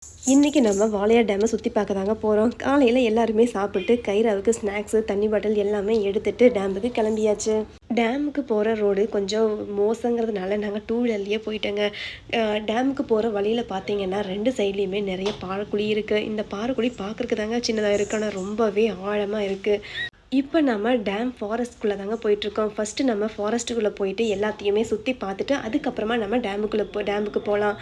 இன்றைக்கி நம்ம வாளையார் டேமை சுற்றி பார்க்க தாங்க போகிறோம். காலையில் எல்லாருமே சாப்பிட்டு கைராவுக்கு ஸ்நாக்ஸு தண்ணி பாட்டில் எல்லாமே எடுத்துகிட்டு டேமுக்கு கிளம்பியாச்சு. டேமுக்கு போகிற ரோடு கொஞ்சம் மோசங்கிறதுனால நாங்கள் டூ வீலர்லேயே போயிட்டோங்க. டேமுக்கு போகிற வழியில் பார்த்தீங்கன்னா 2 சைட்லேயுமே நிறைய பாறைக்குழி இருக்குது. இந்த பாறைக்குழி பார்க்குறக்கு தாங்க சின்னதாக இருக்குது, ஆனால் ரொம்பவே ஆழமாக இருக்குது. இப்போ நம்ம டேம் ஃபாரஸ்ட்குள்ளே தாங்க போயிட்டுருக்கோம். ஃபஸ்ட்டு நம்ம ஃபாரஸ்ட்டுக்குள்ளே போயிட்டு எல்லாத்தையுமே சுற்றி பார்த்துட்டு அதுக்கப்புறமா நம்ம டேமுக்கு போகலாம்.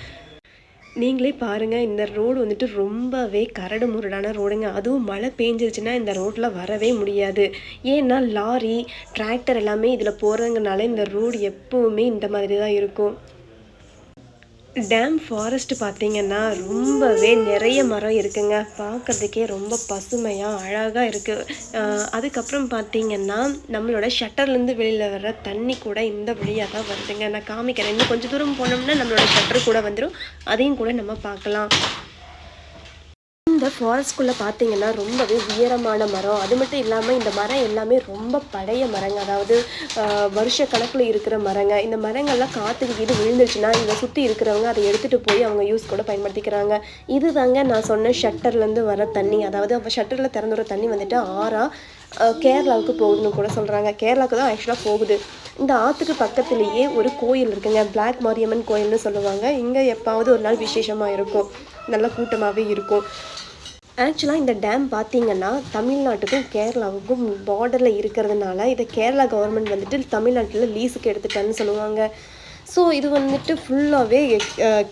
நீங்களே பாருங்கள், இந்த ரோடு வந்துட்டு ரொம்பவே கரடு முரடான ரோடுங்க. அதுவும் மழை பெஞ்சிருச்சுன்னா இந்த ரோட்டில் வரவே முடியாது. ஏன்னா லாரி, டிராக்டர் எல்லாமே இதில் போகிறதுனால இந்த ரோடு எப்போவுமே இந்த மாதிரி தான் இருக்கும். டேம் ஃபாரஸ்ட் பார்த்தீங்கன்னா ரொம்பவே நிறைய மரம் இருக்குங்க. பார்க்குறதுக்கே ரொம்ப பசுமையாக அழகாக இருக்குது. அதுக்கப்புறம் பார்த்தீங்கன்னா நம்மளோட ஷட்டர்லேருந்து வெளியில் வர்ற தண்ணி கூட இந்த வழியாக தான் வருதுங்க. நான் காமிக்கிறேன். இன்னும் கொஞ்சம் தூரம் போனோம்னா நம்மளோட ஷட்டர் கூட வந்துடும். அதையும் கூட நம்ம பார்க்கலாம். இந்த ஃபாரஸ்ட்குள்ளே பார்த்தீங்கன்னா ரொம்பவே உயரமான மரம். அது மட்டும் இல்லாமல் இந்த மரம் எல்லாமே ரொம்ப பழைய மரங்க. அதாவது வருஷ கணக்கில் இருக்கிற மரங்க. இந்த மரங்கள்லாம் காற்றுக்கு இது விழுந்துருச்சுன்னா இதை சுற்றி இருக்கிறவங்க அதை எடுத்துகிட்டு போய் அவங்க யூஸ் கூட பயன்படுத்திக்கிறாங்க. இது தாங்க நான் சொன்ன ஷட்டர்லேருந்து வர தண்ணி. அதாவது ஷட்டரில் திறந்து வர தண்ணி வந்துட்டு கேரளாவுக்கு போகுதுன்னு கூட சொல்கிறாங்க. கேரளாவுக்கு தான் ஆக்சுவலாக போகுது. இந்த ஆற்றுக்கு பக்கத்துலேயே ஒரு கோயில் இருக்குங்க. பிளாக் மாரியம்மன் கோயில்னு சொல்லுவாங்க. இங்கே எப்பாவது ஒரு நாள் விசேஷமாக இருக்கும், நல்லா கூட்டமாகவே இருக்கும். ஆக்சுவலாக இந்த டேம் பார்த்தீங்கன்னா தமிழ்நாட்டுக்கும் கேரளாவுக்கும் பார்டரில் இருக்கிறதுனால இதை கேரளா கவர்மெண்ட் வந்துட்டு தமிழ்நாட்டில் லீஸுக்கு எடுத்துட்டான்னு சொல்லுவாங்க. ஸோ இது வந்துட்டு ஃபுல்லாகவே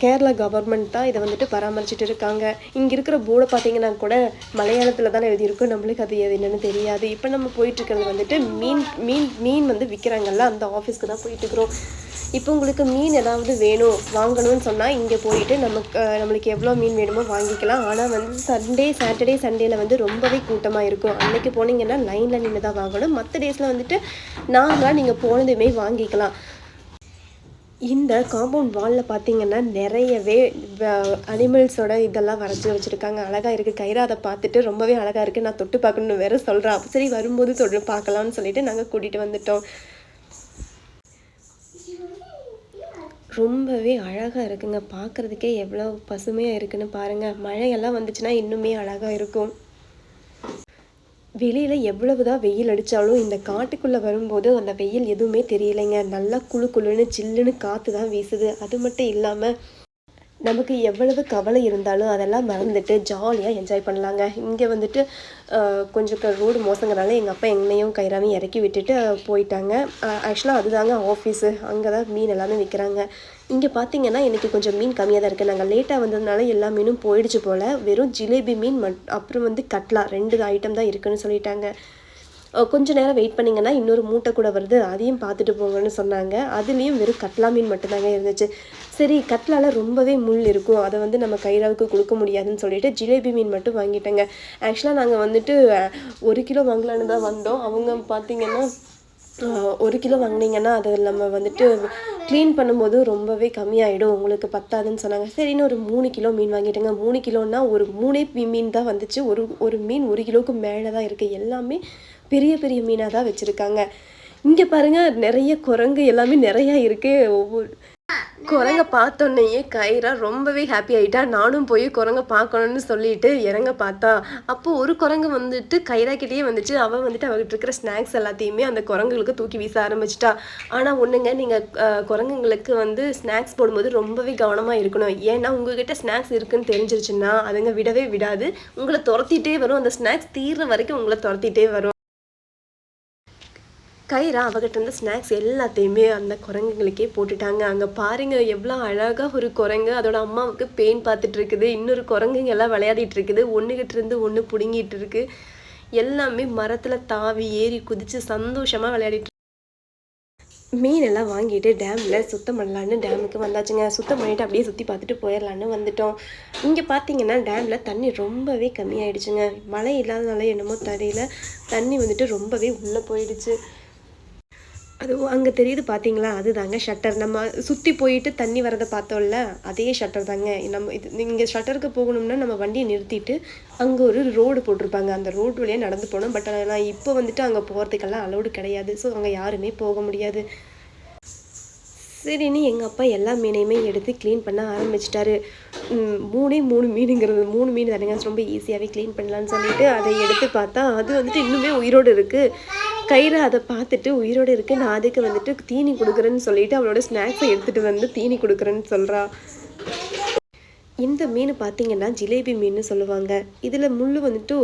கேரளா கவர்மெண்ட் தான் இதை வந்துட்டு பராமரிச்சுட்டு இருக்காங்க. இங்கே இருக்கிற போர்டை பார்த்தீங்கன்னா கூட மலையாளத்தில் தானே எழுதியிருக்கும், நம்மளுக்கு அது என்னென்னு தெரியாது. இப்போ நம்ம போயிட்டுருக்கிறது வந்துட்டு மீன் வந்து விற்கிறாங்கல்ல, அந்த ஆஃபீஸ்க்கு தான் போயிட்டுருக்குறோம். இப்போ உங்களுக்கு மீன் ஏதாவது வேணும் வாங்கணும்னு சொன்னால் இங்கே போயிட்டு நம்மளுக்கு எவ்வளோ மீன் வேணுமோ வாங்கிக்கலாம். ஆனால் வந்து சாட்டர்டே சண்டேல வந்து ரொம்பவே கூட்டமாக இருக்கும். அன்றைக்கி போனீங்கன்னா லைனில் நின்று தான் வாங்கணும். மற்ற டேஸில் வந்துட்டு நீங்கள் போனதுமே வாங்கிக்கலாம். இந்த காம்பவுண்ட் வாலில் பார்த்தீங்கன்னா நிறையவே அனிமல்ஸோட இதெல்லாம் வரைஞ்சி வச்சுருக்காங்க. அழகாக இருக்குது. கைரா அதை பார்த்துட்டு ரொம்பவே அழகாக இருக்குது, நான் தொட்டு பார்க்கணுன்னு வேறு சொல்கிறேன். சரி வரும்போது தொட்டு பார்க்கலான்னு சொல்லிட்டு நாங்கள் கூட்டிகிட்டு வந்துட்டோம். ரொம்பவே அழகாக இருக்குங்க. பார்க்குறதுக்கே எவ்வளோ பசுமையாக இருக்குன்னு பாருங்கள். மழையெல்லாம் வந்துச்சுன்னா இன்னுமே அழகாக இருக்கும். வெளியில் எவ்வளவு தான் வெயில் அடித்தாலும் இந்த காட்டுக்குள்ளே வரும்போது அந்த வெயில் எதுவுமே தெரியலைங்க. நல்லா குளுன்னு சில்லுன்னு காற்று தான் வீசுது. அது மட்டும் இல்லாமல் நமக்கு எவ்வளவு கவலை இருந்தாலும் அதெல்லாம் மறந்துட்டு ஜாலியாக என்ஜாய் பண்ணலாங்க. இங்கே வந்துட்டு கொஞ்சம் ரோடு மோசங்கிறனால எங்கள் அப்பா என்னையும் கைராவையும் இறக்கி விட்டுட்டு போயிட்டாங்க. ஆக்சுவலாக அதுதாங்க ஆஃபீஸு, அங்கே தான் மீன் எல்லாமே விற்கிறாங்க. இங்கே பார்த்தீங்கன்னா எனக்கு கொஞ்சம் மீன் கம்மியாக தான் இருக்குது. நாங்கள் லேட்டாக வந்ததுனால எல்லா மீனும் போயிடுச்சு போல். வெறும் ஜிலேபி மீன் அப்புறம் வந்து கட்லா 2 ஐட்டம் தான் இருக்குதுன்னு சொல்லிட்டாங்க. கொஞ்சம் நேரம் வெயிட் பண்ணிங்கன்னா இன்னொரு மூட்டை கூட வருது, அதையும் பார்த்துட்டு போங்கன்னு சொன்னாங்க. அதுலேயும் வெறும் கட்லா மீன் மட்டும்தாங்க இருந்துச்சு. சரி கட்லால ரொம்பவே முள் இருக்கும், அதை வந்து நம்ம கைராவுக்கு கொடுக்க முடியாதுன்னு சொல்லிட்டு ஜிலேபி மீன் மட்டும் வாங்கிட்டேங்க. ஆக்சுவலாக நாங்கள் வந்துட்டு 1 கிலோ வாங்கலான்னு தான் வந்தோம். அவங்க பார்த்திங்கன்னா 1 கிலோ வாங்கினீங்கன்னா அதை நம்ம வந்துட்டு க்ளீன் பண்ணும்போது ரொம்பவே கம்மியாயிடும், உங்களுக்கு பத்தாதுன்னு சொன்னாங்க. சரின்னு ஒரு 3 கிலோ மீன் வாங்கிட்டேங்க. 3 கிலோன்னா ஒரு 3 மீன் தான் வந்துச்சு. ஒரு மீன் 1 கிலோவுக்கு மேலே தான் இருக்குது. எல்லாமே பெரிய பெரிய மீனாக தான் வச்சுருக்காங்க. இங்கே பாருங்கள், நிறைய குரங்கு எல்லாமே நிறையா இருக்குது. ஒவ்வொரு குரங்கை பார்த்தோன்னையே கைரா ரொம்பவே ஹாப்பி ஆகிட்டா. நானும் போய் குரங்கை பார்க்கணுன்னு சொல்லிட்டு இறங்க பார்த்தா அப்போது ஒரு குரங்கு வந்துட்டு கைராக்கிட்டே வந்துச்சு. அவள் வந்துட்டு அவகிட்ட இருக்கிற ஸ்நாக்ஸ் எல்லாத்தையுமே அந்த குரங்குகளுக்கு தூக்கி வீச ஆரம்பிச்சிட்டா. ஆனால் ஒன்றுங்க, நீங்கள் குரங்குங்களுக்கு வந்து ஸ்நாக்ஸ் போடும்போது ரொம்பவே கவனமாக இருக்கணும். ஏன்னா உங்ககிட்ட ஸ்நாக்ஸ் இருக்குதுன்னு தெரிஞ்சிருச்சுன்னா அதுங்க விடவே விடாது, உங்களை துரத்திட்டே வரும். அந்த ஸ்நாக்ஸ் தீர்ற வரைக்கும் உங்களை துரத்திட்டே வரும். கைரா அவகிட்ட இருந்த ஸ்நாக்ஸ் எல்லாத்தையுமே அந்த குரங்குகளுக்கே போட்டுட்டாங்க. அங்கே பாருங்கள் எவ்வளோ அழகாக ஒரு குரங்கு அதோட அம்மாவுக்கு பெயின் பார்த்துட்டு இருக்குது. இன்னொரு குரங்குங்க எல்லாம் விளையாடிட்டு இருக்குது. ஒன்றுகிட்ட இருந்து ஒன்று பிடுங்கிட்டு இருக்கு. எல்லாமே மரத்தில் தாவி ஏறி குதித்து சந்தோஷமாக விளையாடிட்டு மீனெல்லாம் வாங்கிட்டு டேமில் சுத்தம் பண்ணலான்னு டேமுக்கு வந்தாச்சுங்க. சுத்தம் பண்ணிவிட்டு அப்படியே சுற்றி பார்த்துட்டு போயிடலான்னு வந்துட்டோம். இங்கே பார்த்தீங்கன்னா டேமில் தண்ணி ரொம்பவே கம்மியாயிடுச்சுங்க. மழை இல்லாதனால என்னமோ தெரியல, தண்ணி வந்துட்டு ரொம்பவே உள்ளே போயிடுச்சு. அதுவும் அங்கே தெரியுது பார்த்தீங்களா, அது தாங்க ஷட்டர். நம்ம சுற்றி போயிட்டு தண்ணி வரதை பார்த்தோம்ல, அதே ஷட்டர் தாங்க. இங்கே ஷட்டருக்கு போகணும்னா நம்ம வண்டியை நிறுத்திட்டு அங்கே ஒரு ரோடு போட்டிருப்பாங்க, அந்த ரோடு வழியாக நடந்து போகணும். பட் ஆனால் இப்போ வந்துட்டு அங்கே போகிறதுக்கெல்லாம் அலோடு கிடையாது. ஸோ அங்கே யாருமே போக முடியாது. சரின்னு எங்கள் அப்பா எல்லா மீனையுமே எடுத்து க்ளீன் பண்ண ஆரம்பிச்சிட்டாரு. 3ஏ 3 மீனுங்கிறது 3 மீன் தானேங்க ரொம்ப ஈஸியாகவே க்ளீன் பண்ணலான்னு சொல்லிட்டு அதை எடுத்து பார்த்தா அது வந்துட்டு இன்னுமே உயிரோடு இருக்குது. கயிறு அதை பார்த்துட்டு உயிரோடு இருக்குது. நான் அதுக்கு வந்துட்டு தீனி கொடுக்குறேன்னு சொல்லிட்டு அவளோட ஸ்நாக்ஸை எடுத்துகிட்டு வந்து தீனி கொடுக்குறேன்னு சொல்கிறா. இந்த மீன் பார்த்தீங்கன்னா ஜிலேபி மீன்னு சொல்லுவாங்க. இதில் முள் வந்துட்டு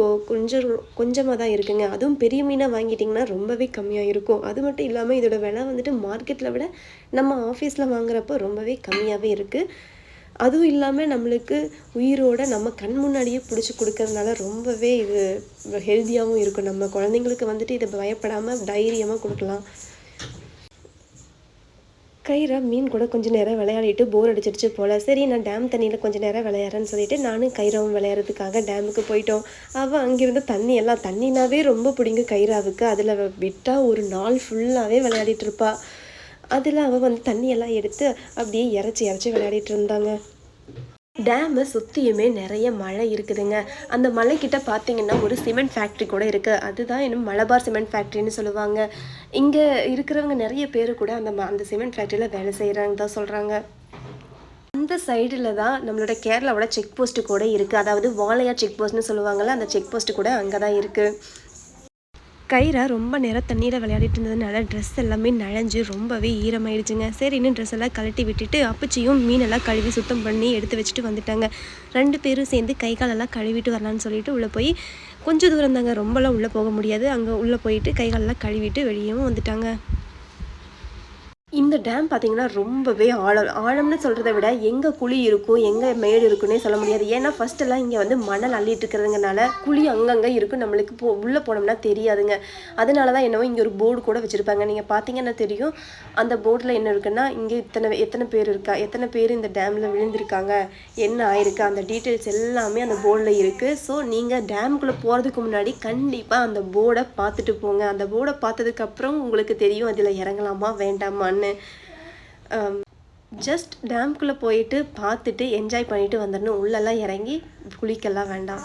கொஞ்சமாக தான் இருக்குங்க. அதுவும் பெரிய மீனாக வாங்கிட்டிங்கன்னா ரொம்பவே கம்மியாக இருக்கும். அது மட்டும் இல்லாமல் இதோட விலை வந்துட்டு மார்க்கெட்டில் விட நம்ம ஆஃபீஸில் வாங்குறப்போ ரொம்பவே கம்மியாகவே இருக்குது. அதுவும் இல்லாமல் நம்மளுக்கு உயிரோட நம்ம கண் முன்னாடியே பிடிச்சி கொடுக்கறதுனால ரொம்பவே இது ஹெல்த்தியாகவும் இருக்கும். நம்ம குழந்தைங்களுக்கு வந்துட்டு இதை பயப்படாமல் தைரியமாக கொடுக்கலாம். கைரா மீன் கூட கொஞ்சம் நேரம் விளையாடிட்டு போர் அடிச்சிருச்சு போல். சரி நான் டேம் தண்ணியில் கொஞ்சம் நேரம் விளையாடுறேன்னு சொல்லிட்டு நானும் கைராவும் விளையாடுறதுக்காக டேமுக்கு போயிட்டோம். அவள் அங்கேருந்து தண்ணினாவே ரொம்ப பிடிக்கும் கைராவுக்கு. அதில் விட்டால் ஒரு நாள் ஃபுல்லாகவே விளையாடிட்டு இருப்பா. அதில் அவள் வந்து தண்ணியெல்லாம் எடுத்து அப்படியே இறச்சி விளையாடிட்டு இருந்தாங்க. டேமை சுற்றியுமே நிறைய மலை இருக்குதுங்க. அந்த மலைக்கிட்ட பார்த்தீங்கன்னா ஒரு சிமெண்ட் ஃபேக்ட்ரி கூட இருக்குது. அதுதான் இன்னும் மலபார் சிமெண்ட் ஃபேக்ட்ரின்னு சொல்லுவாங்க. இங்கே இருக்கிறவங்க நிறைய பேர் கூட அந்த சிமெண்ட் ஃபேக்ட்ரியில் வேலை செய்கிறாங்க தான் சொல்கிறாங்க. அந்த சைடில் தான் நம்மளோட கேரளாவோட செக் போஸ்ட்டு கூட இருக்குது. அதாவது வாழையா செக் போஸ்ட்னு சொல்லுவாங்கள்ல, அந்த செக் போஸ்ட்டு கூட அங்கே தான் இருக்குது. கைரா ரொம்ப நேரம் தண்ணீரை விளையாடிட்டு இருந்ததுனால ட்ரெஸ் எல்லாமே நனைஞ்சு ரொம்பவே ஈரமாயிடுச்சுங்க. சரின்னு ட்ரெஸ் எல்லாம் கழட்டி விட்டுட்டு அப்பச்சியும் மீனெல்லாம் கழுவி சுத்தம் பண்ணி எடுத்து வச்சுட்டு வந்துட்டாங்க. 2 பேரும் சேர்ந்து கை காலெல்லாம் கழுவிட்டு வரலான்னு சொல்லிட்டு உள்ளே போய் கொஞ்சம் தூரம் தாங்க, ரொம்பலாம் உள்ளே போக முடியாது. அங்கே உள்ளே போயிட்டு கை காலெல்லாம் கழுவிட்டு வெளியவும் வந்துட்டாங்க. இந்த டேம் பார்த்தீங்கன்னா ரொம்பவே ஆழம்னு சொல்கிறத விட எங்கே குழி இருக்கும் எங்கே மேடு இருக்குன்னே சொல்ல முடியாது. ஏன்னா ஃபஸ்ட்டெல்லாம் இங்கே வந்து மணல் அள்ளிட்டு இருக்கிறதுனால குழி அங்கங்கே இருக்கும், நம்மளுக்கு உள்ளே போனோம்னா தெரியாதுங்க. அதனால தான் என்னவோ இங்கே ஒரு போர்டு கூட வச்சுருப்பாங்க. நீங்கள் பார்த்தீங்கன்னா தெரியும். அந்த போர்டில் என்ன இருக்குன்னா இங்கே எத்தனை பேர் இந்த டேமில் விழுந்திருக்காங்க, என்ன ஆயிருக்கு, அந்த டீட்டெயில்ஸ் எல்லாமே அந்த போர்டில் இருக்குது. ஸோ நீங்கள் டேமுக்குள்ளே போகிறதுக்கு முன்னாடி கண்டிப்பாக அந்த போர்டை பார்த்துட்டு போங்க. அந்த போர்டை பார்த்ததுக்கப்புறம் உங்களுக்கு தெரியும் அதில் இறங்கலாமா வேண்டாமான்னு. ஜஸ்ட் டேம்குள்ளே போயிட்டு பார்த்துட்டு என்ஜாய் பண்ணிட்டு வந்துடணும். உள்ளெல்லாம் இறங்கி குளிக்கலாம் வேண்டாம்.